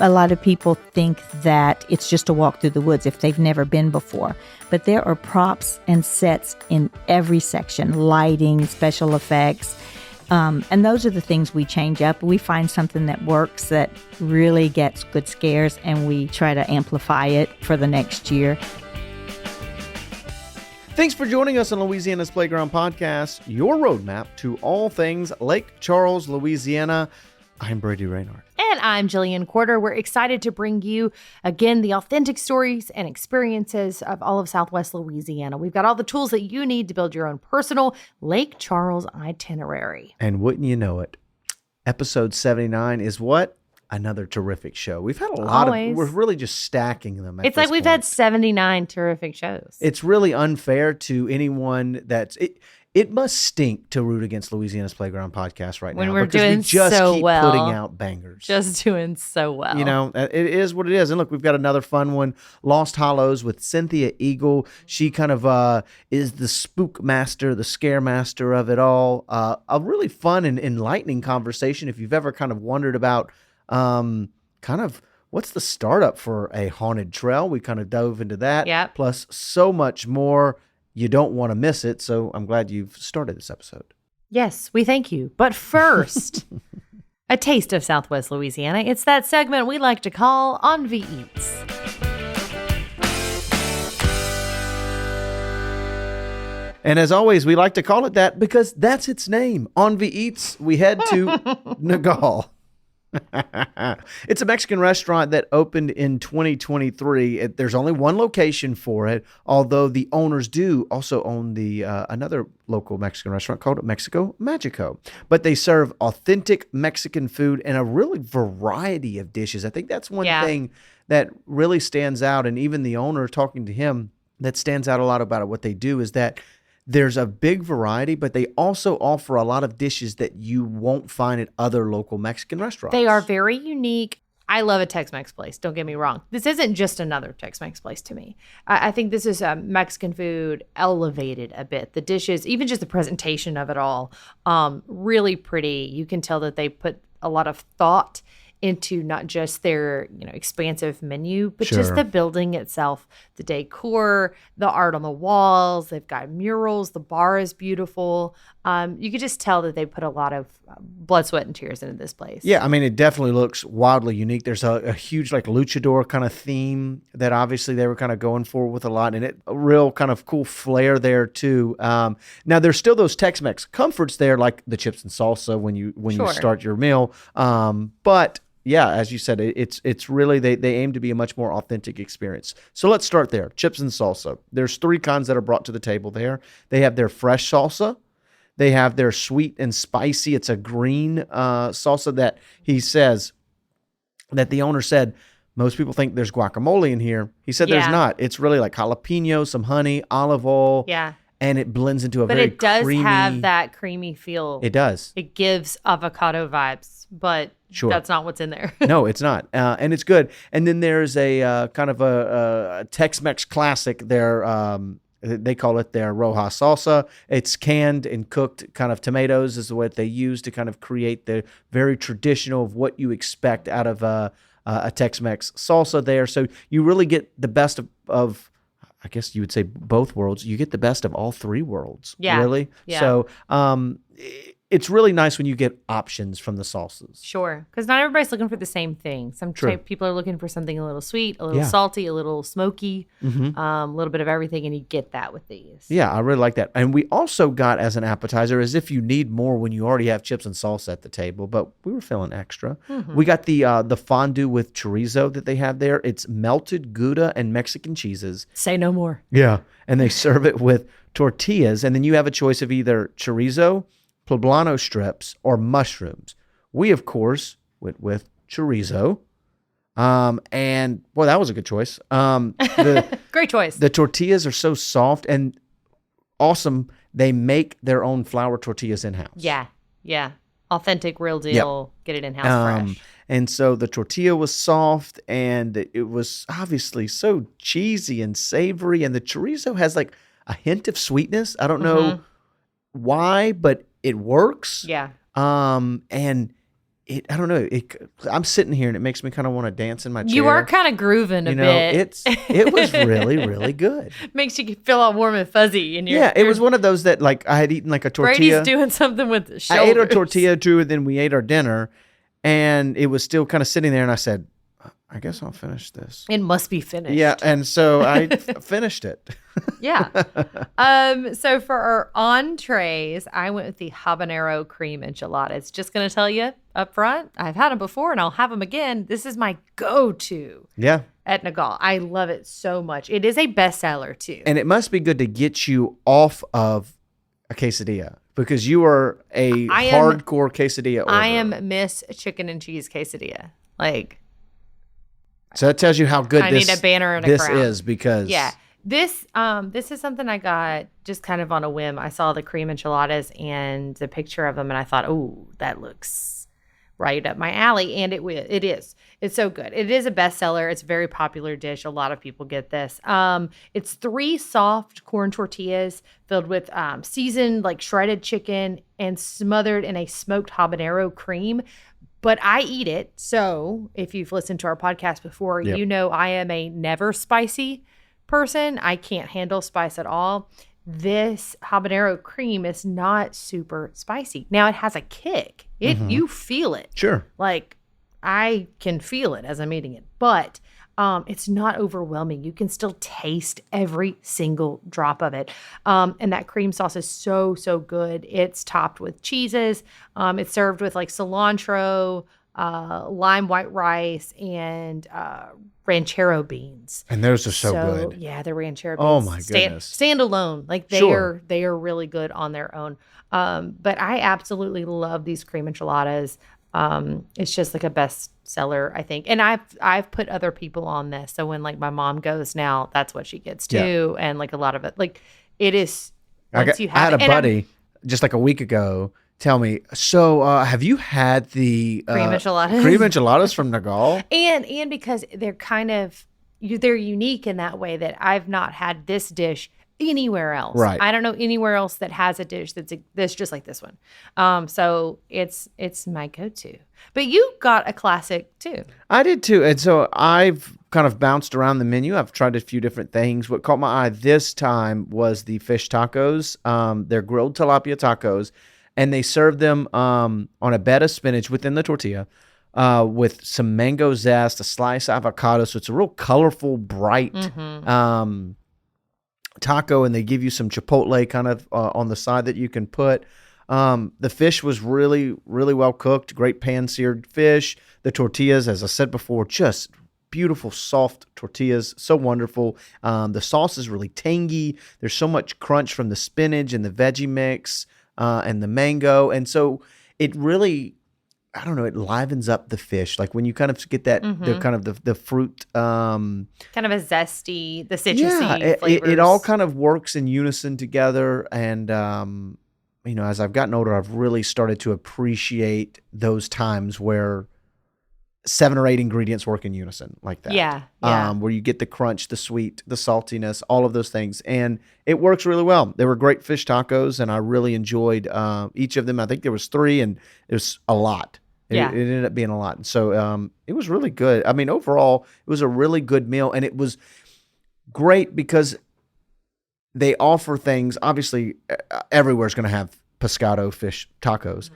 A lot of people think that it's just a walk through the woods if they've never been before. But there are props and sets in every section, lighting, special effects. And those are the things we change up. We find something that works, that really gets good scares, and we try to amplify it for the next year. Thanks for joining us on Louisiana's Playground Podcast, your roadmap to all things Lake Charles, Louisiana. I'm Brady Raynard. And I'm Jillian Quarter. We're excited to bring you, again, the authentic stories and experiences of all of Southwest Louisiana. We've got all the tools that you need to build your own personal Lake Charles itinerary. And wouldn't you know it, episode 79 is what? Another terrific show. We've had a lot we're really just stacking them. It's like we've had 79 terrific shows. It's really unfair to anyone it must stink to root against Louisiana's Playground Podcast right now. When we're doing so keep well. Putting out bangers. Just doing so well. You know, it is what it is. And look, we've got another fun one, Lost Hollows with Cynthia Eagle. She kind of is the spook master, the scare master of it all. A really fun and enlightening conversation if you've ever kind of wondered about kind of what's the startup for a haunted trail. We kind of dove into that. Yep. Plus so much more. You don't want to miss it, so I'm glad you've started this episode. Yes, we thank you. But first, a taste of Southwest Louisiana. It's that segment we like to call Envy Eats. And as always, we like to call it that because that's its name. Envy Eats, we head to Nogal. It's a Mexican restaurant that opened in 2023. There's only one location for it, although the owners do also own the another local Mexican restaurant called Mexico Magico. But they serve authentic Mexican food and a really variety of dishes. I think that's one thing that really stands out. And even the owner, talking to him, that stands out a lot about what they do is that there's a big variety, but they also offer a lot of dishes that you won't find at other local Mexican restaurants. They are very unique. I love a Tex-Mex place. Don't get me wrong. This isn't just another Tex-Mex place to me. I think this is Mexican food elevated a bit. The dishes, even just the presentation of it all, really pretty. You can tell that they put a lot of thought into not just their, expansive menu, but just the building itself, the decor, the art on the walls. They've got murals. The bar is beautiful. You could just tell that they put a lot of blood, sweat, and tears into this place. Yeah, I mean, it definitely looks wildly unique. There's a huge luchador kind of theme that obviously they were kind of going for with a lot, and a real kind of cool flair there too. Now there's still those Tex-Mex comforts there, like the chips and salsa when you start your meal. But yeah, as you said, it's really, they aim to be a much more authentic experience. So let's start there. Chips and salsa. There's 3 kinds that are brought to the table there. They have their fresh salsa. They have their sweet and spicy. It's a green salsa that he says, that the owner said, most people think there's guacamole in here. He said there's not. It's really like jalapeno, some honey, olive oil. Yeah. And it blends into very creamy. But it does have that creamy feel. It does. It gives avocado vibes, but that's not what's in there. No, it's not. And it's good. And then there's a kind of a Tex-Mex classic there. They call it their Roja salsa. It's canned and cooked kind of tomatoes is what they use to kind of create the very traditional of what you expect out of a Tex-Mex salsa there. So you really get the best of I guess you would say both worlds. You get the best of all 3 worlds. Yeah. Really? Yeah. So it's really nice when you get options from the salsas. Sure. Because not everybody's looking for the same thing. Some people are looking for something a little sweet, a little salty, a little smoky, a little bit of everything, and you get that with these. Yeah, I really like that. And we also got as an appetizer, as if you need more when you already have chips and salsa at the table, but we were feeling extra. We got the fondue with chorizo that they have there. It's melted Gouda and Mexican cheeses. Say no more. Yeah. And they serve it with tortillas, and then you have a choice of either chorizo, poblano strips, or mushrooms. We, of course, went with chorizo. And, boy, that was a good choice. Great choice. The tortillas are so soft and awesome. They make their own flour tortillas in-house. Yeah. Authentic, real deal. Yep. Get it in-house fresh. And so the tortilla was soft, and it was obviously so cheesy and savory. And the chorizo has like a hint of sweetness. I don't know why, but it works. Yeah. And I don't know. I'm sitting here and it makes me kind of want to dance in my chair. You are kind of grooving a bit. It was really, really good. Makes you feel all warm and fuzzy. It was one of those that like I had eaten like a tortilla. Brady's doing something with the shoulders. I ate our tortilla too, and then we ate our dinner, and it was still kind of sitting there. And I said, I guess I'll finish this. It must be finished. Yeah, and so I finished it. Yeah. So for our entrees, I went with the habanero cream enchiladas. Just going to tell you up front, I've had them before and I'll have them again. This is my go-to. Yeah. At Nogal. I love it so much. It is a bestseller too. And it must be good to get you off of a quesadilla because you are a hardcore quesadilla order. I am Miss Chicken and Cheese Quesadilla. Like, so that tells you how good I need a banner and a crown. Is because this is something I got just kind of on a whim. I saw the cream enchiladas and the picture of them, and I thought, oh, that looks right up my alley, and it is. It's so good. It is a bestseller. It's a very popular dish. A lot of people get this. It's 3 soft corn tortillas filled with seasoned like shredded chicken and smothered in a smoked habanero cream. But I eat it. So if you've listened to our podcast before, you know I am a never spicy person. I can't handle spice at all. This habanero cream is not super spicy. Now it has a kick. You feel it. Sure. Like I can feel it as I'm eating it. But it's not overwhelming. You can still taste every single drop of it. And that cream sauce is so, so good. It's topped with cheeses. It's served with like cilantro, lime white rice, and ranchero beans. And those are so good. Yeah, the ranchero beans. Oh my goodness. Stand alone. Like they are really good on their own. But I absolutely love these cream enchiladas. It's just like a bestseller, I think. And I've put other people on this. So when like my mom goes now, that's what she gets too. Yeah. And like a lot of it, like it is. I had a buddy just like a week ago tell me, so have you had the cream enchiladas? Cream enchiladas from Nogal? And because they're kind of, they're unique in that way that I've not had this dish anywhere else. Right. I don't know anywhere else that has a dish that's just like this one. So it's my go-to. But you got a classic too. I did too. And so I've kind of bounced around the menu. I've tried a few different things. What caught my eye this time was the fish tacos. They're grilled tilapia tacos, and they serve them on a bed of spinach within the tortilla with some mango zest, a sliced avocado. So it's a real colorful, bright taco, and they give you some chipotle kind of on the side that you can put. The fish was really, really well cooked. Great pan-seared fish. The tortillas, as I said before, just beautiful, soft tortillas. So wonderful. The sauce is really tangy. There's so much crunch from the spinach and the veggie mix and the mango. And so it really, I don't know, it livens up the fish. Like when you kind of get that, the kind of the fruit. Kind of a zesty, the citrusy flavors. It all kind of works in unison together. And, you know, as I've gotten older, I've really started to appreciate those times where 7 or 8 ingredients work in unison like that. Yeah. Where you get the crunch, the sweet, the saltiness, all of those things. And it works really well. They were great fish tacos, and I really enjoyed each of them. I think there was 3, and it was a lot. It ended up being a lot. And so it was really good. I mean, overall, it was a really good meal, and it was great because they offer things. Obviously, everywhere's going to have pescado fish tacos,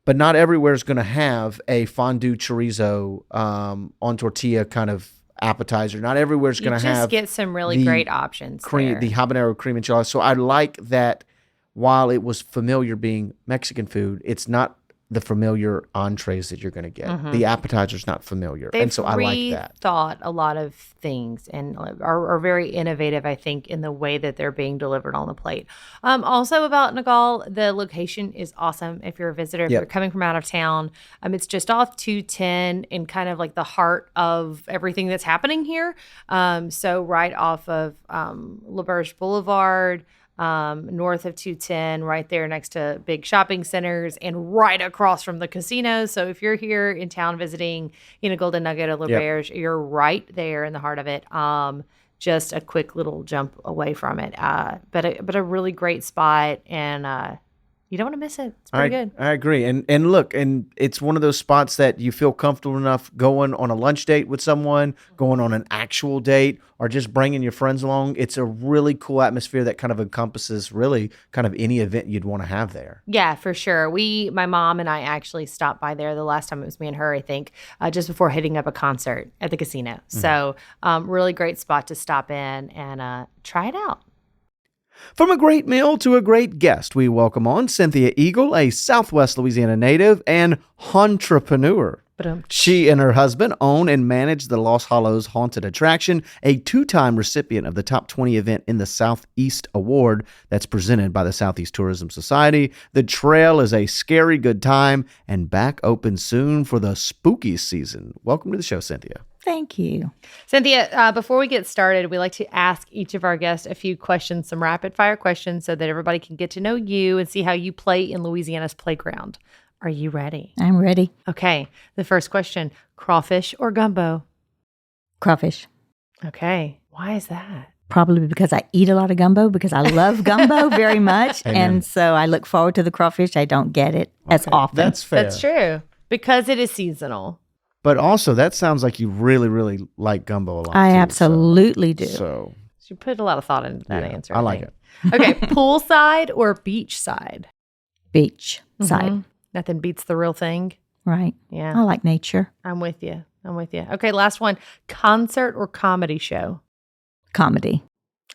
but not everywhere is going to have a fondue chorizo on tortilla kind of appetizer. Not everywhere is going to have. You just get some really great options. The habanero cream enchilada. So I like that while it was familiar being Mexican food, it's not the familiar entrees that you're going to get. The appetizer's not familiar. They've and so I like that. Thought a lot of things and are very innovative, I think, in the way that they're being delivered on the plate. Also about Nogal, the location is awesome. If you're a visitor, if you're coming from out of town, it's just off 210 in kind of like the heart of everything that's happening here. So right off of LaBerge Boulevard, north of 210, right there next to big shopping centers and right across from the casinos. So if you're here in town visiting, Golden Nugget or LaBerge, you're right there in the heart of it. Just a quick little jump away from it. But a really great spot, and You don't want to miss it. It's pretty good. I agree. And look, and it's one of those spots that you feel comfortable enough going on a lunch date with someone, going on an actual date, or just bringing your friends along. It's a really cool atmosphere that kind of encompasses really kind of any event you'd want to have there. Yeah, for sure. My mom and I actually stopped by there the last time. It was me and her, I think, just before hitting up a concert at the casino. So really great spot to stop in and try it out. From a great meal to a great guest, we welcome on Cynthia Eagle, a Southwest Louisiana native and entrepreneur. She and her husband own and manage the Lost Hollows Haunted Attraction, a 2-time recipient of the Top 20 event in the Southeast Award that's presented by the Southeast Tourism Society. The trail is a scary good time and back open soon for the spooky season. Welcome to the show, Cynthia. Thank you. Cynthia, before we get started, we like to ask each of our guests a few questions, some rapid fire questions, so that everybody can get to know you and see how you play in Louisiana's playground. Are you ready? I'm ready. Okay. The first question, crawfish or gumbo? Crawfish. Okay. Why is that? Probably because I eat a lot of gumbo, because I love gumbo very much. Amen. And so I look forward to the crawfish. I don't get it as often. That's fair. That's true. Because it is seasonal. But also, that sounds like you really, really like gumbo a lot. I too, absolutely do. So You put a lot of thought into that yeah, answer. I like think. it. Okay. Poolside or beach side? Beach side. Mhm. Nothing beats the real thing. Right. Yeah. I like nature. I'm with you. Okay. Last one, concert or comedy show? Comedy.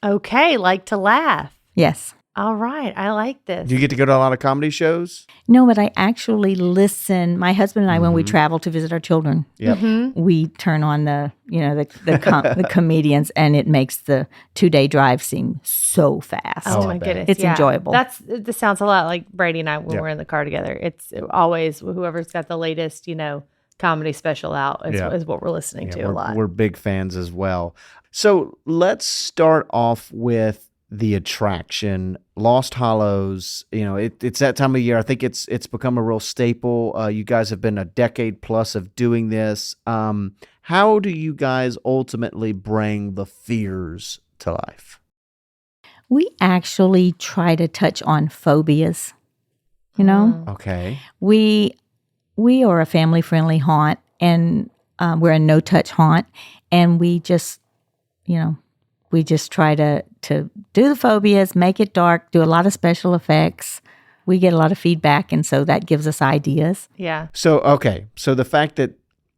Okay. Like to laugh. Yes. All right. I like this. Do you get to go to a lot of comedy shows? No, but I actually listen. My husband and I, when we travel to visit our children, Yep. we turn on the comedians, and it makes the 2-day drive seem so fast. Oh I my bet. goodness. It's enjoyable. This sounds a lot like Brady and I when Yeah. we're in the car together. It's always whoever's got the latest, comedy special out is what we're listening to a lot. We're big fans as well. So let's start off with the attraction, Lost Hollows. It's that time of year. I think it's become a real staple. You guys have been a decade plus of doing this. How do you guys ultimately bring the fears to life? We actually try to touch on phobias. Okay. We are a family-friendly haunt, and we're a no-touch haunt, and we just try to do the phobias, make it dark, do a lot of special effects. We get a lot of feedback, and so that gives us ideas. Yeah. So the fact that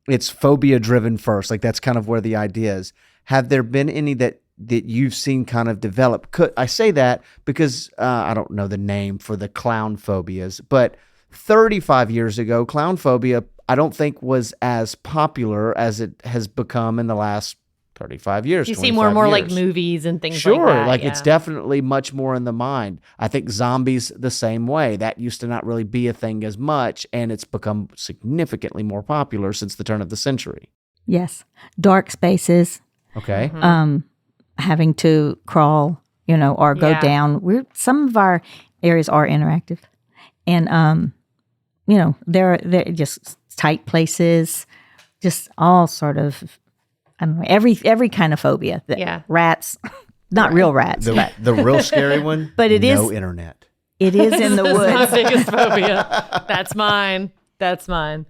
it's phobia driven first, like that's kind of where the idea is. Have there been any that you've seen kind of develop? I say that because I don't know the name for the clown phobias, but 35 years ago, clown phobia, I don't think was as popular as it has become in the last 35 years. You see more and more like years. movies and things Sure, like that. it's definitely much more in the mind. I think zombies the same way. That used to not really be a thing as much, and it's become significantly more popular since the turn of the century. Yes. Dark spaces, Okay. having to crawl, or go Yeah. down. Some of our areas are interactive, and they're just tight places, just all sort of, I don't know, every kind of phobia. Yeah. Rats, not real rats, but The real scary one, But it no is- internet. it is in the That's my woods. biggest phobia. That's mine.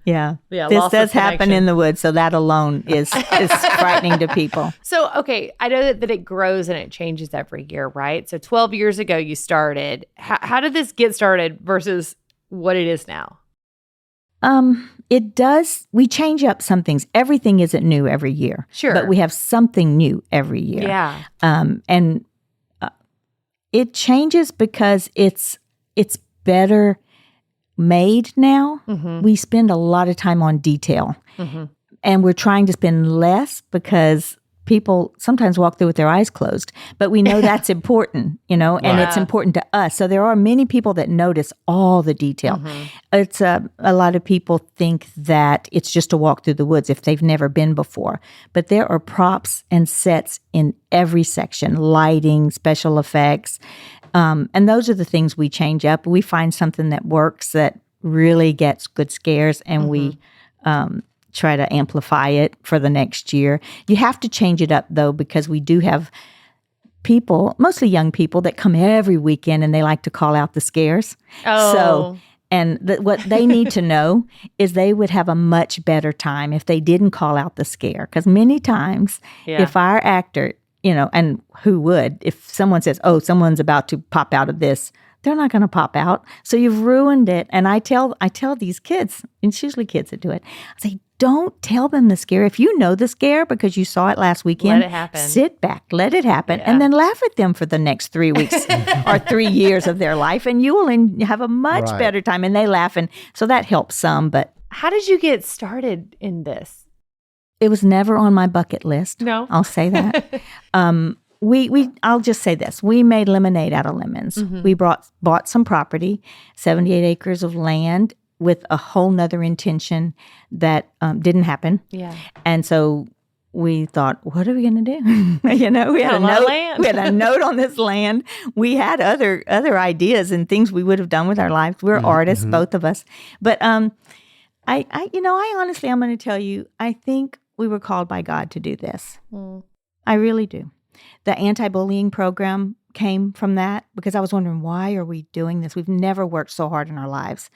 Yeah. Yeah, This loss of does happen connection. in the woods, so that alone is frightening to people. So, okay, I know that it grows and it changes every year, right? So 12 years ago you started. How did this get started versus what it is now? It does. We change up some things. Everything isn't new every year. Sure. But we have something new every year. Yeah. And it changes because it's better made now. Mm-hmm. We spend a lot of time on detail. Mm-hmm. And we're trying to spend less because people sometimes walk through with their eyes closed, but we know that's important, and it's important to us. So there are many people that notice all the detail. Mm-hmm. It's a lot of people think that it's just a walk through the woods if they've never been before, but there are props and sets in every section, lighting, special effects. And those are the things we change up. We find something that works, that really gets good scares, and we try to amplify it for the next year. You have to change it up, though, because we do have people, mostly young people, that come every weekend and they like to call out the scares. Oh. So, and what they need to know is they would have a much better time if they didn't call out the scare. Because many times, if our actor, and who would, if someone says, oh, someone's about to pop out of this, they're not going to pop out. So you've ruined it. And I tell these kids, and it's usually kids that do it, I say, don't tell them the scare. If you know the scare because you saw it last weekend, let it happen. Sit back, let it happen, and then laugh at them for the next 3 weeks or 3 years of their life, and you will have a much better time. And they laugh, and so that helps some. But how did you get started in this? It was never on my bucket list. No, I'll say that. I'll just say this. We made lemonade out of lemons. Mm-hmm. We bought some property, 78 acres of land, with a whole nother intention that didn't happen. Yeah. And so we thought, what are we going to do? We had a note. We had a note on this land. We had other ideas and things we would have done with our lives. We're artists, both of us. But I honestly, I'm going to tell you, I think we were called by God to do this. I really do. The anti-bullying program came from that because I was wondering, why are we doing this? We've never worked so hard in our lives.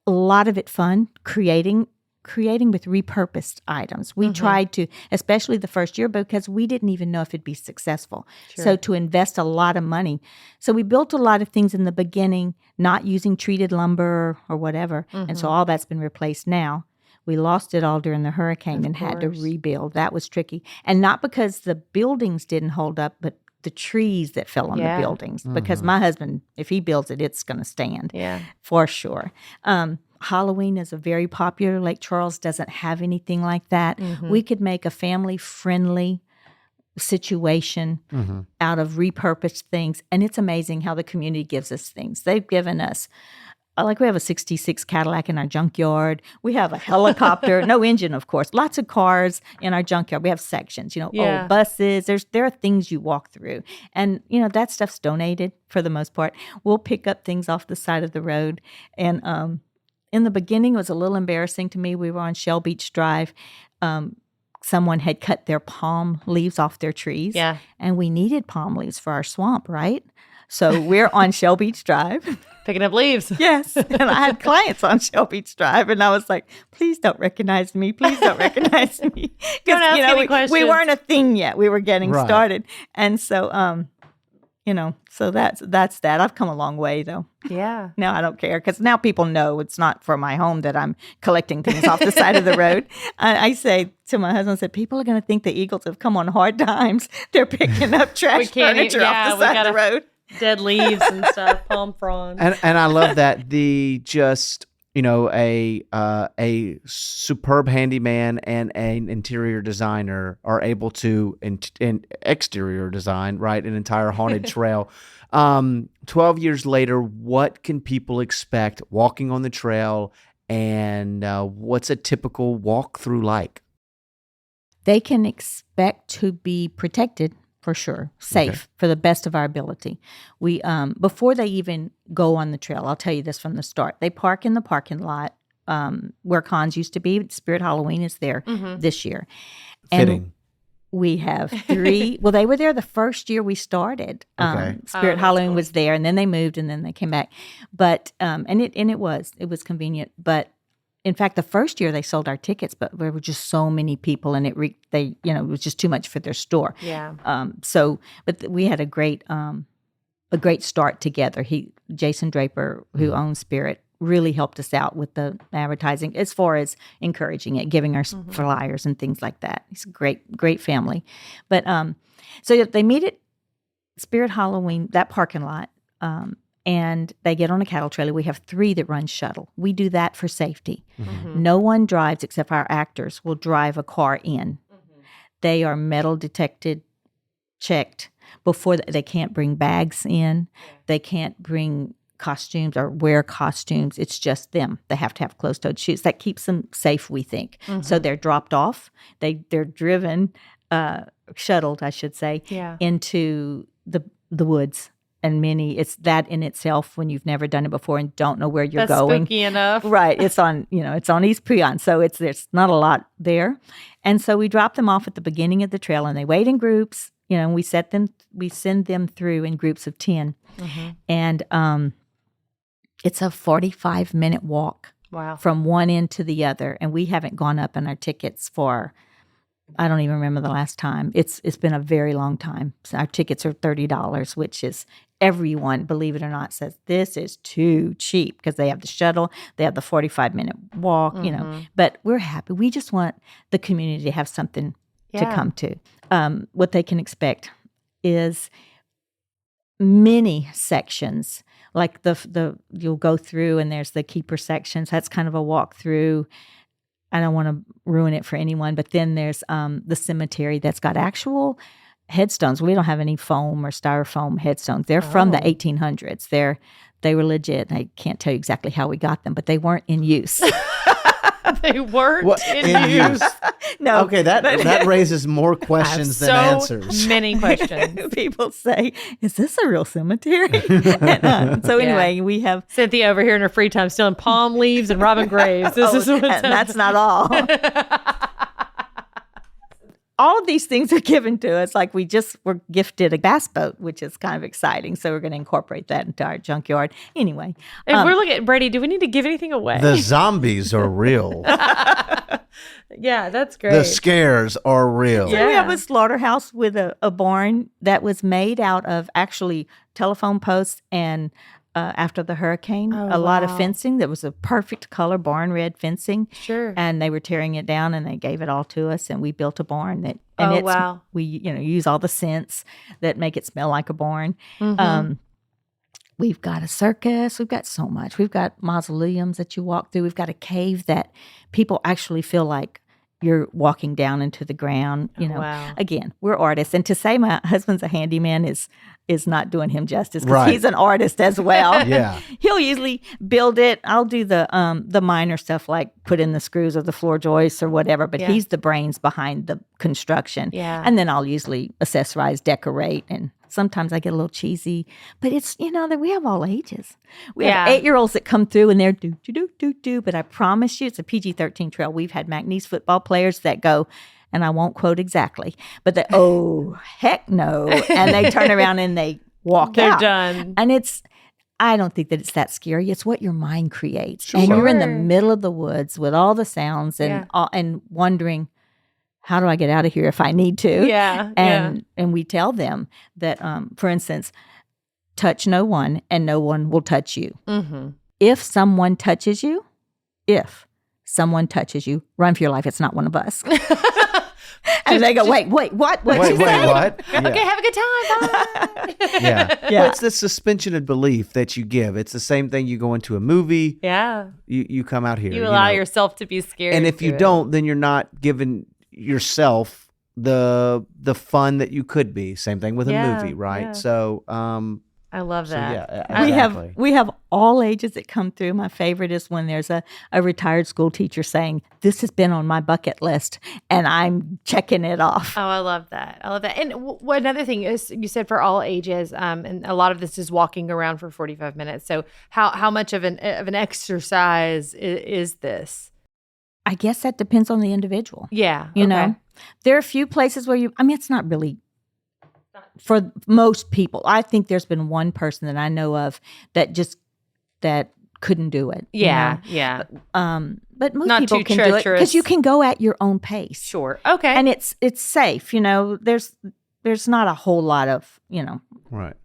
A lot of it fun, creating with repurposed items. We tried to, especially the first year, because we didn't even know if it'd be successful. Sure. So to invest a lot of money. So we built a lot of things in the beginning, not using treated lumber or whatever. And so all that's been replaced now. We lost it all during the hurricane and had to rebuild. That was tricky. And not because the buildings didn't hold up, but the trees that fell on the buildings. Because my husband, if he builds it, it's going to stand. Yeah, for sure. Halloween is a very popular. Lake Charles doesn't have anything like that. We could make a family-friendly situation out of repurposed things. And it's amazing how the community gives us things. They've given us, we have a 66 Cadillac in our junkyard. We have a helicopter, no engine, of course. Lots of cars in our junkyard. We have sections, old buses. There are things you walk through. And, that stuff's donated for the most part. We'll pick up things off the side of the road. And in the beginning, it was a little embarrassing to me. We were on Shell Beach Drive. Someone had cut their palm leaves off their trees. Yeah. And we needed palm leaves for our swamp, right? So we're on Shell Beach Drive. Picking up leaves. Yes. And I had clients on Shell Beach Drive, and I was like, please don't recognize me. Please don't recognize me. Don't ask any questions. We weren't a thing yet. We were getting started. And so, so that's that. I've come a long way, though. Yeah. Now I don't care, because now people know it's not for my home that I'm collecting things off the side of the road. I say to my husband, people are going to think the Eagles have come on hard times. They're picking up trash furniture off the side of the road. Dead leaves and stuff, palm fronds. And I love that a superb handyman and an interior designer are able to in exterior design, right, an entire haunted trail. 12 years later, what can people expect walking on the trail, and what's a typical walkthrough like? They can expect to be protected. For sure. Safe, for the best of our ability. We before they even go on the trail, I'll tell you this from the start. They park in the parking lot where cons used to be. Spirit Halloween is there this year. Fitting. And we have 3. Well, they were there the first year we started. Spirit Halloween was there, and then they moved, and then they came back. But it was convenient. But in fact, the first year they sold our tickets, but there were just so many people, and it was just too much for their store. Yeah. But we had a great start together. Jason Draper, who owns Spirit, really helped us out with the advertising as far as encouraging it, giving our flyers and things like that. He's a great family. But so they meet at Spirit Halloween, that parking lot. And they get on a cattle trailer. We have 3 that run shuttle. We do that for safety. No one drives except our actors will drive a car in. They are metal detected, checked before they can't bring bags in. They can't bring costumes or wear costumes. It's just them. They have to have closed-toed shoes. That keeps them safe, we think. So they're dropped off. They're driven, shuttled, I should say, into the woods. And it's that in itself when you've never done it before and don't know where you're going. That's spooky enough. Right. It's on East Peon. So there's not a lot there. And so we drop them off at the beginning of the trail, and they wait in groups, and we send them through in groups of 10. And it's a 45-minute walk from one end to the other. And we haven't gone up in our tickets for, I don't even remember the last time. It's been a very long time. So our tickets are $30, which is, everyone, believe it or not, says this is too cheap because they have the shuttle, they have the 45-minute walk, But we're happy. We just want the community to have something to come to. What they can expect is many sections, like the you'll go through and there's the keeper sections. That's kind of a walk through. I don't want to ruin it for anyone, but then there's the cemetery that's got actual headstones. We don't have any foam or styrofoam headstones. They're from the 1800s. They were legit. I can't tell you exactly how we got them, but they weren't in use. They weren't in use. No. Okay, that raises more questions than answers. Many questions. People say, "Is this a real cemetery?" So anyway, we have Cynthia over here in her free time stealing palm leaves and robbing graves. This is what's that's not all. All of these things are given to us. Like we just were gifted a bass boat, which is kind of exciting. So we're going to incorporate that into our junkyard. Anyway. If we're looking at Brady, do we need to give anything away? The zombies are real. Yeah, that's great. The scares are real. So we have a slaughterhouse with a barn that was made out of actually telephone posts and after the hurricane, a lot of fencing. That was a perfect color, barn red fencing. Sure. And they were tearing it down, and they gave it all to us, and we built a barn that. We use all the scents that make it smell like a barn. We've got a circus. We've got so much. We've got mausoleums that you walk through. We've got a cave that people actually feel like you're walking down into the ground. Again, we're artists, and to say my husband's a handyman is not doing him justice because he's an artist as well. He'll usually build it. I'll do the minor stuff like put in the screws or the floor joists or whatever, but he's the brains behind the construction. And then I'll usually accessorize, decorate, and sometimes I get a little cheesy, but it's, that we have all ages. We have 8-year-olds that come through and they're do, but I promise you it's a PG-13 trail. We've had McNeese football players that go, and I won't quote exactly, but heck no. And they turn around and they walk out. They're done. And I don't think that it's that scary. It's what your mind creates. Sure. And you're in the middle of the woods with all the sounds and wondering, how do I get out of here if I need to? And we tell them that, for instance, touch no one and no one will touch you. If someone touches you, run for your life. It's not one of us. And they go, wait, what? What? What? Okay, have a good time. Bye. Well, it's the suspension of belief that you give. It's the same thing. You go into a movie. You come out here. You allow yourself to be scared. And if you don't, then you're not giving yourself the fun that you could be. Same thing with a movie, right? So, I love that. Exactly. We have all ages that come through. My favorite is when there's a retired school teacher saying, "This has been on my bucket list, and I'm checking it off." Oh, I love that. And another thing is, you said for all ages, and a lot of this is walking around for 45 minutes. So how much of an exercise is this? I guess that depends on the individual. Yeah. You know, there are a few places where it's not really. For most people, I think there's been one person that I know of that couldn't do it. But most not people can do it because you can go at your own pace. Sure. Okay. And it's safe. There's not a whole lot of right.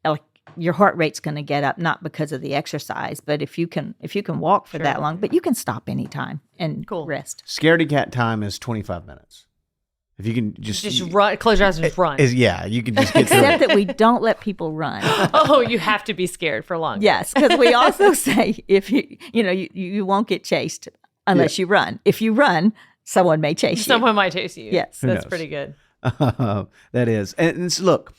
Like your heart rate's going to get up not because of the exercise, but if you can walk for that long, but you can stop anytime and rest. Scaredy cat time is 25 minutes. If you can just run, close your eyes and just run. You can just get Except that we don't let people run. Oh, you have to be scared for longer. Yes, because we also say if you won't get chased unless you run. If you run, someone may chase you. Someone might chase you. Yes, that's pretty good. That is, and look,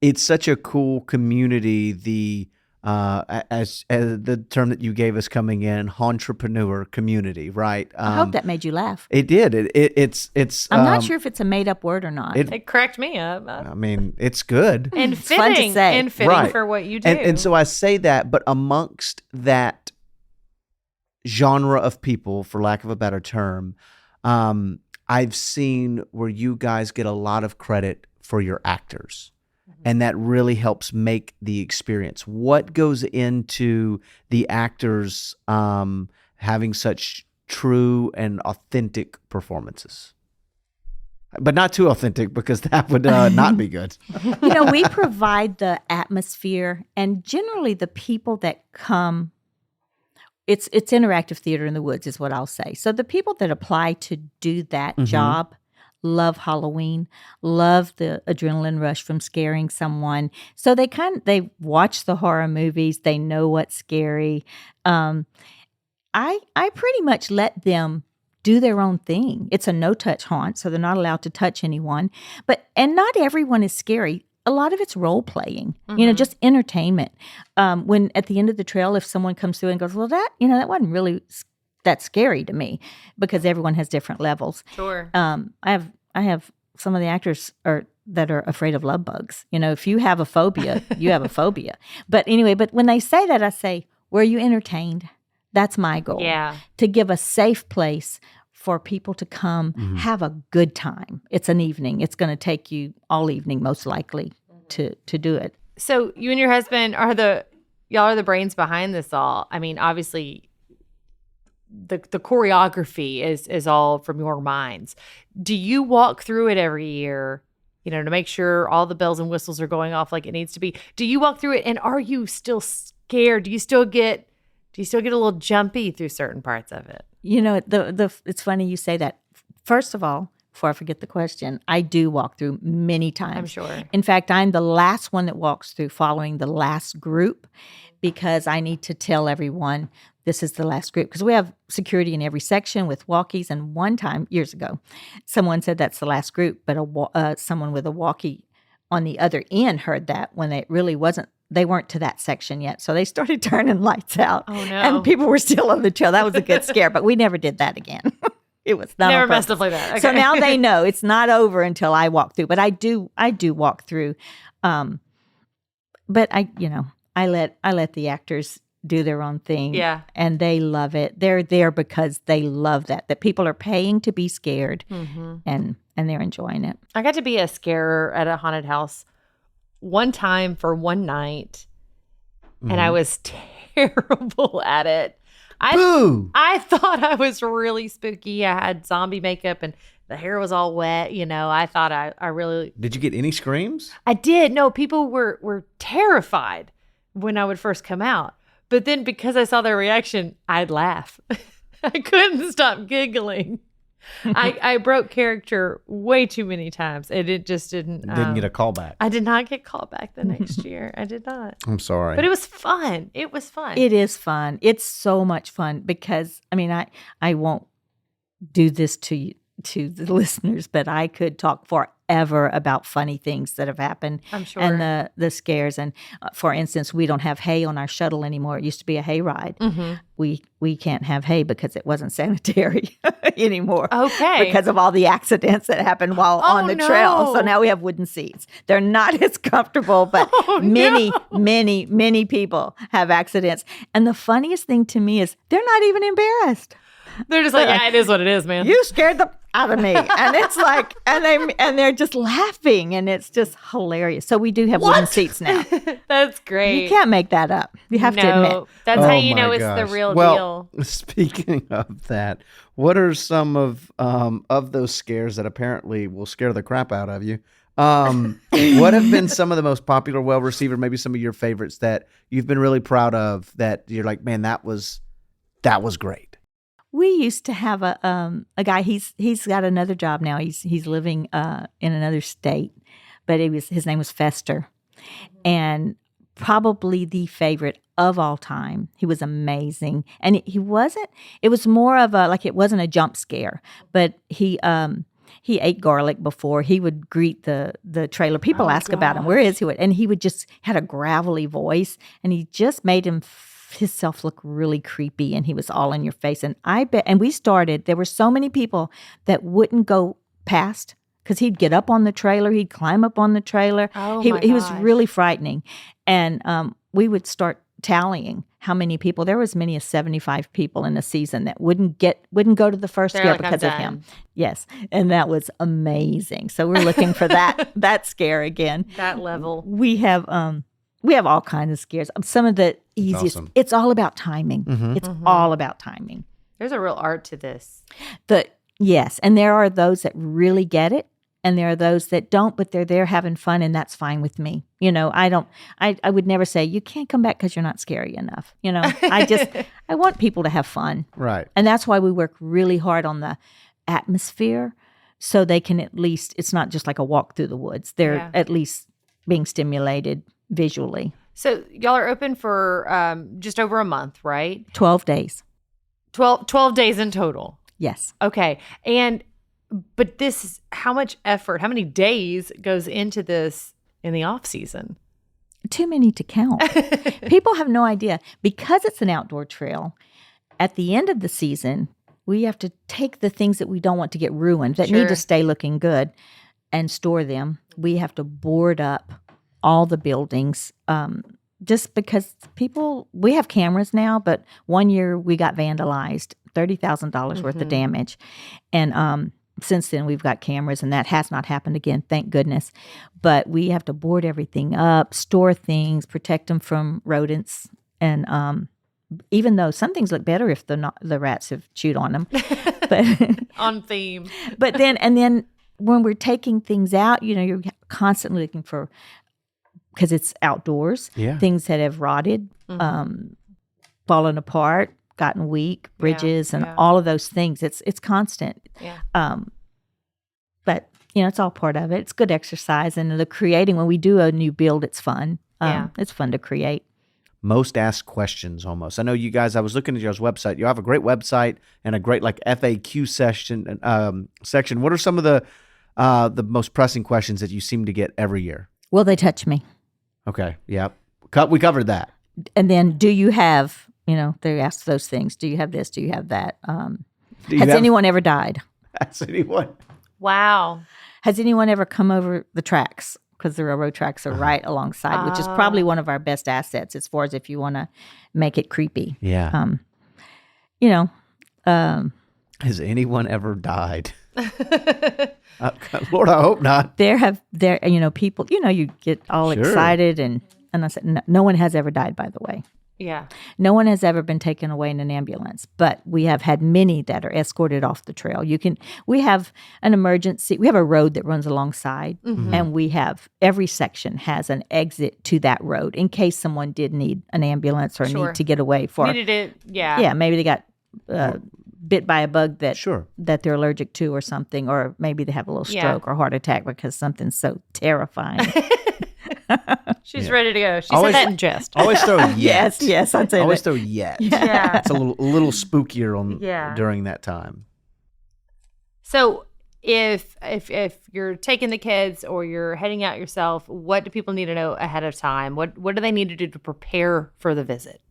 it's such a cool community. The as the term that you gave us coming in, entrepreneur community, right? I hope that made you laugh. It did. It's. I'm not sure if it's a made up word or not. It cracked me up. I mean, it's good and it's fun to say. and fitting for what you do. And so I say that, but amongst that genre of people, for lack of a better term, I've seen where you guys get a lot of credit for your actors. And that really helps make the experience. What goes into the actors having such true and authentic performances? But not too authentic, because that would not be good. We provide the atmosphere, and generally the people that come, it's interactive theater in the woods is what I'll say. So the people that apply to do that job love Halloween, love the adrenaline rush from scaring someone. So they watch the horror movies. They know what's scary. I pretty much let them do their own thing. It's a no-touch haunt, so they're not allowed to touch anyone. And not everyone is scary. A lot of it's role-playing, just entertainment. When at the end of the trail, if someone comes through and goes, well, that wasn't really that scary to me, because everyone has different levels. Sure. I have some of the actors that are afraid of love bugs. If you have a phobia, you have a phobia. But anyway, when they say that, I say, were you entertained? That's my goal. Yeah. To give a safe place for people to come have a good time. It's an evening. It's going to take you all evening, most likely, to do it. So you and your husband y'all are the brains behind this all. I mean, obviously, the choreography is all from your minds. Do you walk through it every year, to make sure all the bells and whistles are going off like it needs to be? Do you walk through it, and are you still scared? Do you still get a little jumpy through certain parts of it? It's funny you say that. First of all, before I forget the question, I do walk through many times. I'm sure. In fact, I'm the last one that walks through following the last group, because I need to tell everyone this is the last group, because we have security in every section with walkies. And one time, years ago, someone said that's the last group, but someone with a walkie on the other end heard that when it really wasn't. They weren't to that section yet. So they started turning lights out. Oh, no. And people were still on the trail. That was a good scare, but we never did that again. It was not never messed up like that. Okay. So now they know it's not over until I walk through. But I do walk through. But I let the actors do their own thing. Yeah. And they love it. They're there because they love that people are paying to be scared, and they're enjoying it. I got to be a scarer at a haunted house one time for one night, and I was terrible at it. I thought I was really spooky. I had zombie makeup and the hair was all wet. I thought I really... Did you get any screams? I did. No, people were terrified when I would first come out. But then because I saw their reaction, I'd laugh. I couldn't stop giggling. I broke character way too many times, and it just didn't... Didn't get a call back. I did not get called back the next year. I did not. I'm sorry. But it was fun. It was fun. It is fun. It's so much fun, because, I won't do this to the listeners, but I could talk forever about funny things that have happened. I'm sure. And the scares. And for instance, we don't have hay on our shuttle anymore. It used to be a hay ride. We can't have hay because it wasn't sanitary anymore. Okay. Because of all the accidents that happened while on the trail. So now we have wooden seats. They're not as comfortable, but many people have accidents. And the funniest thing to me is they're not even embarrassed. They're just like, yeah, it is what it is, man. You scared the out of me. And it's like, and they're just laughing, and it's just hilarious. So we do have wooden seats now. That's great. You can't make that up. You have to admit. That's how you know it's the real deal. Speaking of that, what are some of those scares that apparently will scare the crap out of you? What have been some of the most popular, well-received, or maybe some of your favorites that you've been really proud of, that you're like, man, that was great? We used to have a guy. He's got another job now. He's living in another state, but his name was Fester, and probably the favorite of all time. He was amazing, and he wasn't. It was more of it wasn't a jump scare, but he ate garlic before. He would greet the trailer. People ask about him. Where is he? And he would just had a gravelly voice, and he just made himself look really creepy, and he was all in your face. And there were so many people that wouldn't go past, because he'd get up on the trailer, he'd climb up on the trailer. He was really frightening. And we would start tallying how many people. There were as many as 75 people in a season that wouldn't go to the first scare because of him. Yes, and that was amazing. So we're looking for that scare again. That level. We have all kinds of scares. Some of the easiest. awesome. It's all about timing. It's all about timing. There's a real art to this. Yes, and there are those that really get it, and there are those that don't, but they're there having fun, and that's fine with me. I would never say, you can't come back because you're not scary enough. I want people to have fun. Right. And that's why we work really hard on the atmosphere, so they can at least, it's not just like a walk through the woods. They're at least being stimulated visually. So y'all are open for just over a month, right? 12 days. 12 days in total. Yes. Okay. But this is how much effort, how many days goes into this in the off season? Too many to count. People have no idea. Because it's an outdoor trail, at the end of the season, we have to take the things that we don't want to get ruined, that need to stay looking good, and store them. We have to board up all the buildings, just because we have cameras now, but one year we got vandalized, $30,000 worth of damage. And since then we've got cameras, and that has not happened again, thank goodness. But we have to board everything up, store things, protect them from rodents. And even though some things look better if the rats have chewed on them. But On theme. But then when we're taking things out, you're constantly looking for, because it's outdoors, things that have rotted, fallen apart, gotten weak, bridges, and all of those things. It's constant. Yeah. But it's all part of it. It's good exercise, and the creating. When we do a new build, it's fun. It's fun to create. Most asked questions, almost. I know you guys. I was looking at your website. You have a great website and a great FAQ section. What are some of the most pressing questions that you seem to get every year? Will they touch me? Okay. Yep. We covered that. And then, do you have? They ask those things. Do you have this? Do you have that? Has anyone ever died? Has anyone? Wow. Has anyone ever come over the tracks? Because the railroad tracks are right alongside, which is probably one of our best assets as far as if you want to make it creepy. Yeah. Has anyone ever died? Lord, I hope not. People, you get all excited, and I said, no one has ever died, by the way. Yeah. No one has ever been taken away in an ambulance, but we have had many that are escorted off the trail. We have an emergency. We have a road that runs alongside, and every section has an exit to that road in case someone did need an ambulance or need to get away for. Needed it, yeah. Yeah, maybe they got bit by a bug that they're allergic to or something, or maybe they have a little stroke or heart attack because something's so terrifying. She's ready to go. She said that in jest. Always throw yet. Yes, I'd say always that. throw yet. Yeah. It's a little spookier during that time. So if you're taking the kids or you're heading out yourself, what do people need to know ahead of time? What do they need to do to prepare for the visit?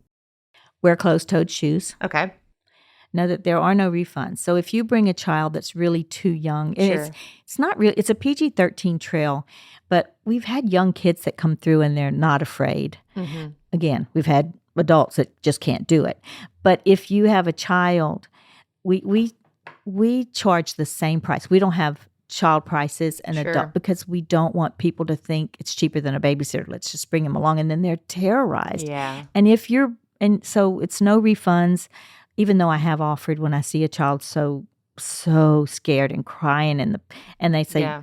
Wear closed-toed shoes. Okay. Know that there are no refunds. So if you bring a child that's really too young, it's not really, it's a PG-13 trail, but we've had young kids that come through and they're not afraid. Mm-hmm. Again, we've had adults that just can't do it. But if you have a child, we charge the same price. We don't have child prices and adult, because we don't want people to think it's cheaper than a babysitter. Let's just bring them along, and then they're terrorized. Yeah. And so it's no refunds. Even though I have offered, when I see a child so scared and crying, and they say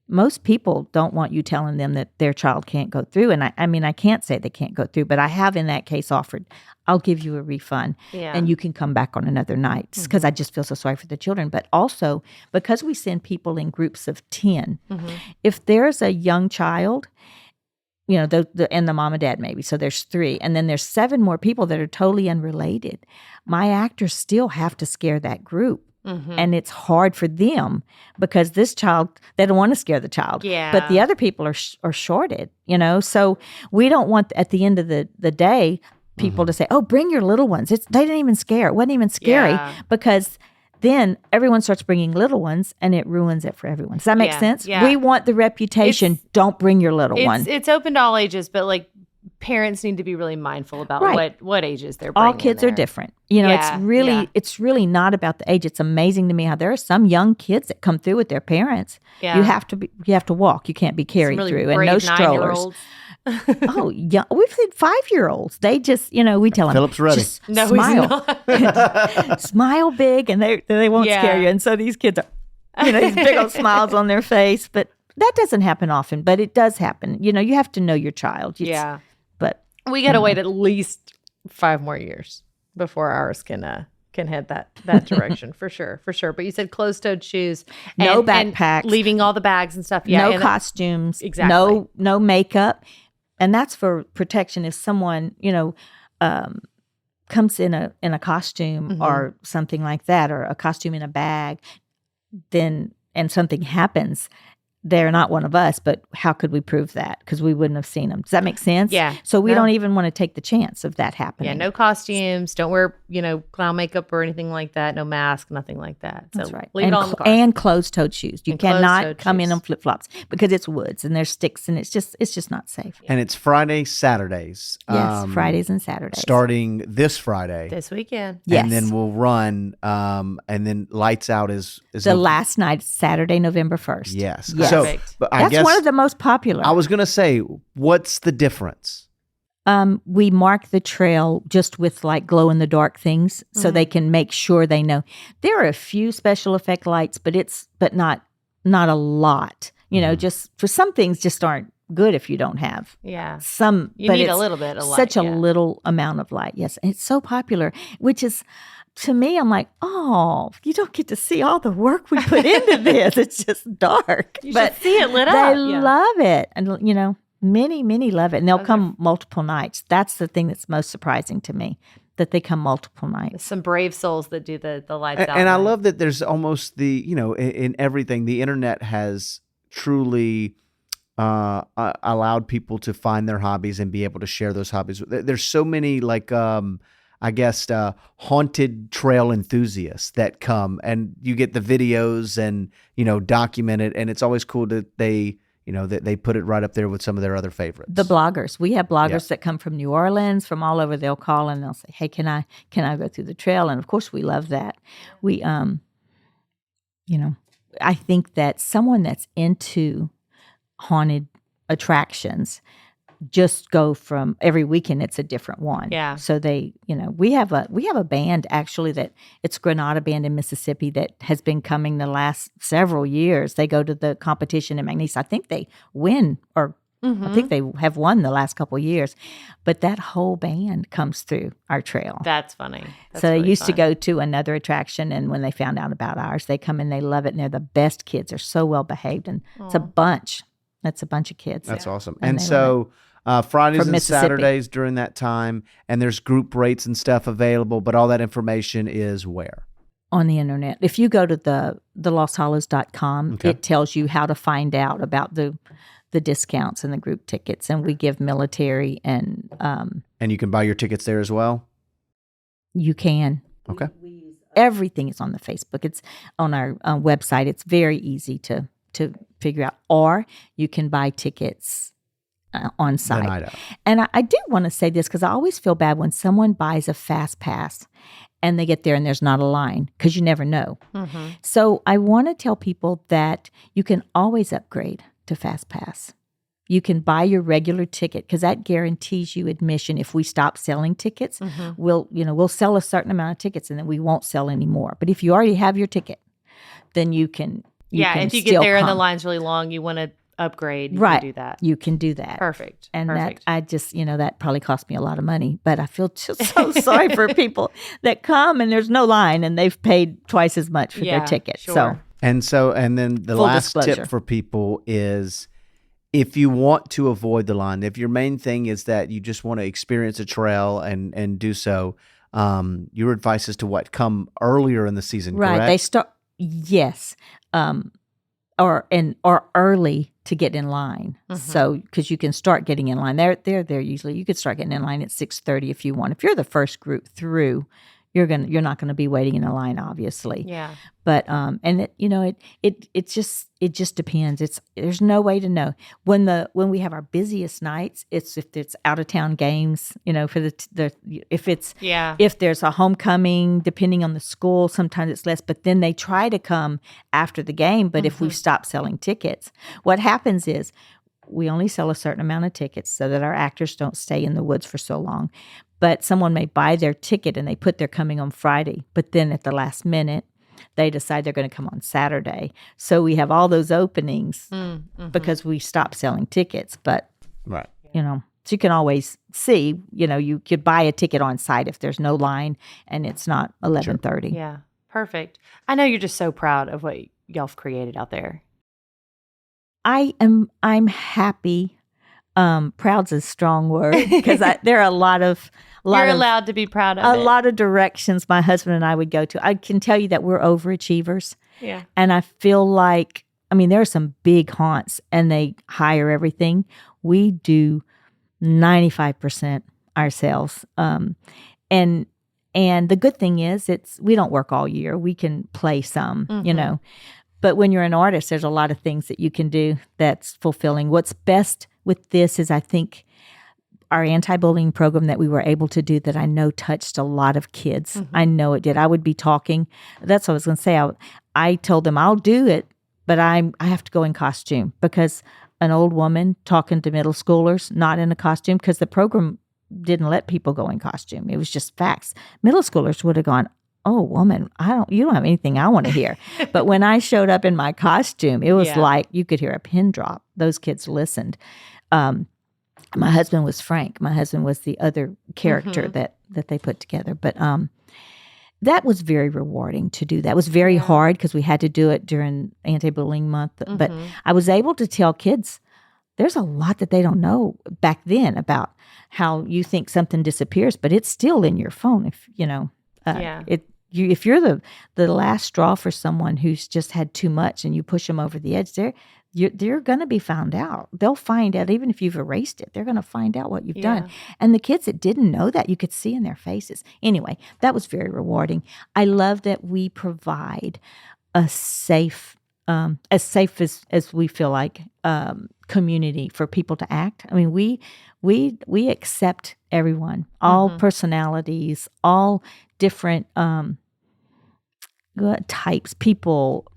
most people don't want you telling them that their child can't go through. And I can't say they can't go through, but I have in that case offered, I'll give you a refund and you can come back on another night, because I just feel so sorry for the children. But also because we send people in groups of 10, if there's a young child, and the mom and dad maybe, so there's 3, and then there's 7 more people that are totally unrelated. My actors still have to scare that group. And it's hard for them because this child, they don't want to scare the child. Yeah. But the other people are shorted, So we don't want, at the end of the day, people to say, oh, bring your little ones. They didn't even scare. It wasn't even scary, because then everyone starts bringing little ones, and it ruins it for everyone. Does that make sense? Yeah. We want the reputation, don't bring your little one. It's open to all ages, but parents need to be really mindful about Right. what ages they're bringing All kids in are there. different. You know, Yeah, yeah. it's really not about the age. It's amazing to me how there are some young kids that come through with their parents. Yeah. You have to walk. You can't be Some carried really through, and brave no strollers. 9-year-olds. Oh, yeah. We've seen 5-year-olds. They just, we tell them, Philip's ready. just No, smile, he's not. smile big, and they won't Yeah. scare you. And so these kids are, these big old smiles on their face. But that doesn't happen often, but it does happen. You have to know your child. Yeah. But We got to wait at least 5 more years before ours can head that direction for sure. But you said closed-toed shoes, No and backpacks. leaving all the bags and stuff. Yeah, no and costumes, Exactly. no makeup, and that's for protection. If someone comes in a costume or something like that, or a costume in a bag, then and something happens, they're not one of us. But how could we prove that? Because we wouldn't have seen them. Does that make sense? Yeah. So we No. don't even want to take the chance of that happening. Yeah, no costumes. Don't wear clown makeup or anything like that. No mask, nothing like that. So That's right. Leave and, it all in the car. and closed-toed shoes. You And cannot closed-toed come in shoes. on flip-flops because it's woods and there's sticks and it's just not safe. And it's Friday, Saturdays. Yes, Fridays and Saturdays. Starting this Friday. This weekend. Yes. And then we'll run. And then lights out is The last night, Saturday, November 1st. Yes. Yes. So, Perfect. but I That's guess one of the most popular. I was going to say, what's the difference? We mark the trail just with like glow in the dark things so they can make sure they know. There are a few special effect lights, but not a lot. Just for some things just aren't good if you don't have Yeah. some. You but need a it's little bit of light. such a yeah. little amount of light. Yes, and it's so popular, which is. To me, I'm like, oh, you don't get to see all the work we put into this. It's just dark. You but should see it lit they up. Yeah. love it. And, many love it. And they'll come multiple nights. That's the thing that's most surprising to me, that they come multiple nights. Some brave souls that do the lights out. And I night. love that there's almost in everything, the internet has truly allowed people to find their hobbies and be able to share those hobbies. There's so many haunted trail enthusiasts that come, and you get the videos and, document it. And it's always cool that that they put it right up there with some of their other favorites. The bloggers. We have bloggers Yeah. that come from New Orleans, from all over. They'll call and they'll say, hey, can I go through the trail? And of course we love that. We, I think that someone that's into haunted attractions just go from every weekend it's a different one. Yeah. So they, we have a band actually that it's Granada Band in Mississippi that has been coming the last several years. They go to the competition in Magnesia. I think they win, or I think they have won the last couple of years. But that whole band comes through our trail. That's funny. That's So they really used to fun. go to another attraction, and when they found out about ours, they come and they love it, and they're the best kids. They're so well behaved, and it's a bunch. That's a bunch of kids. That's awesome. And And they so Fridays From and Mississippi. Saturdays during that time, and there's group rates and stuff available, but all that information is where? On the internet. If you go to the losthollows.com, Okay. it tells you how to find out about the discounts and the group tickets, and we give military, and And you can buy your tickets there as well? you can. Okay. Everything is on the Facebook. It's on our website. It's very easy to figure out. Or you can buy tickets on The site. night out. And I do want to say this because I always feel bad when someone buys a fast pass and they get there and there's not a line, because you never know. Mm-hmm. So I want to tell people that you can always upgrade to fast pass. You can buy your regular ticket because that guarantees you admission. If we stop selling tickets, we'll sell a certain amount of tickets and then we won't sell any more. But if you already have your ticket, then you can. If you get still there and the come. line's really long, you want to upgrade, you Right. can do that. You can do that. Perfect. And Perfect. that I just, that probably cost me a lot of money, but I feel just so sorry for people that come and there's no line and they've paid twice as much for Yeah, their ticket. sure. And then the Full last disclosure. tip for people is, if you want to avoid the line, if your main thing is that you just want to experience a trail and do so, your advice is to what? Come earlier in the season, Right. correct? They start, yes. Or early to get in line. So, because you can start getting in line. They're there usually. You could start getting in line at 6:30 if you want. If you're the first group through, you're not gonna be waiting in a line, obviously. Yeah. But and it just depends. There's no way to know when we have our busiest nights. It's if it's out of town games, for if there's a homecoming, depending on the school, sometimes it's less. But then they try to come after the game. But if we've stopped selling tickets, what happens is we only sell a certain amount of tickets so that our actors don't stay in the woods for so long. But someone may buy their ticket and they put they're coming on Friday, but then at the last minute, they decide they're going to come on Saturday. So we have all those openings because we stopped selling tickets. But, right. So you can always see, you could buy a ticket on site if there's no line and it's not 11:30. Yeah, perfect. I know you're just so proud of what y'all have created out there. I'm happy. Proud's a strong word because there are a lot of You're allowed to be proud of a lot of directions my husband and I would go to. I can tell you that we're overachievers. Yeah. And I feel like, there are some big haunts and they hire everything. We do 95% ourselves. And the good thing is we don't work all year. We can play some, But when you're an artist, there's a lot of things that you can do that's fulfilling. What's best with this is I think our anti-bullying program that we were able to do that I know touched a lot of kids. I know it did. I would be talking. That's what I was going to say. I told them I'll do it, but I have to go in costume because an old woman talking to middle schoolers, not in a costume, because the program didn't let people go in costume. It was just facts. Middle schoolers would have gone, oh, woman, you don't have anything I want to hear. But when I showed up in my costume, it was like you could hear a pin drop. Those kids listened. My husband was Frank. My husband was the other character that they put together. But that was very rewarding to do. That was very hard because we had to do it during anti-bullying month. But I was able to tell kids there's a lot that they don't know back then about how you think something disappears, but it's still in your phone. If if you're the last straw for someone who's just had too much and you push them over the edge, they're going to be found out. They'll find out even if you've erased it. They're going to find out what you've done. And the kids that didn't know that, you could see in their faces. Anyway, that was very rewarding. I love that we provide a safe, as safe as we feel like, community for people to act. We accept everyone, all personalities, all different types, people,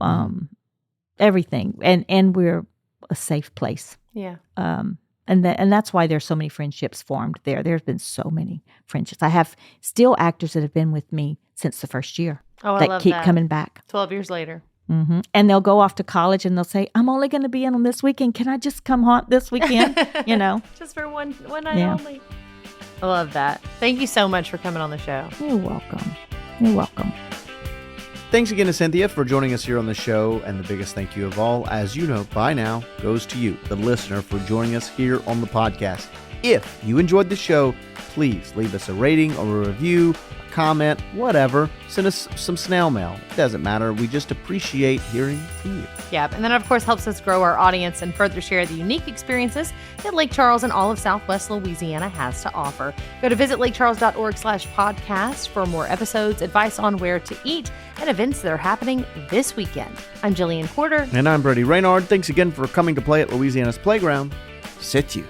everything, and we're a safe place. Yeah. And that's why there's so many friendships formed there. There's been so many friendships. I have still actors that have been with me since the first year that keep coming back. 12 years later. Mm-hmm. And they'll go off to college and they'll say, I'm only going to be in on this weekend. Can I just come haunt this weekend? Just for one night only. I love that. Thank you so much for coming on the show. You're welcome. You're welcome. Thanks again to Cynthia for joining us here on the show. And the biggest thank you of all, as you know by now, goes to you, the listener, for joining us here on the podcast. If you enjoyed the show, please leave us a rating or a review, a comment, whatever. Send us some snail mail. It doesn't matter. We just appreciate hearing from you. Yep. And that, of course, helps us grow our audience and further share the unique experiences that Lake Charles and all of Southwest Louisiana has to offer. Go to visitLakeCharles.org/podcast for more episodes, advice on where to eat, and events that are happening this weekend. I'm Jillian Porter. And I'm Brady Raynard. Thanks again for coming to play at Louisiana's Playground. Sit you.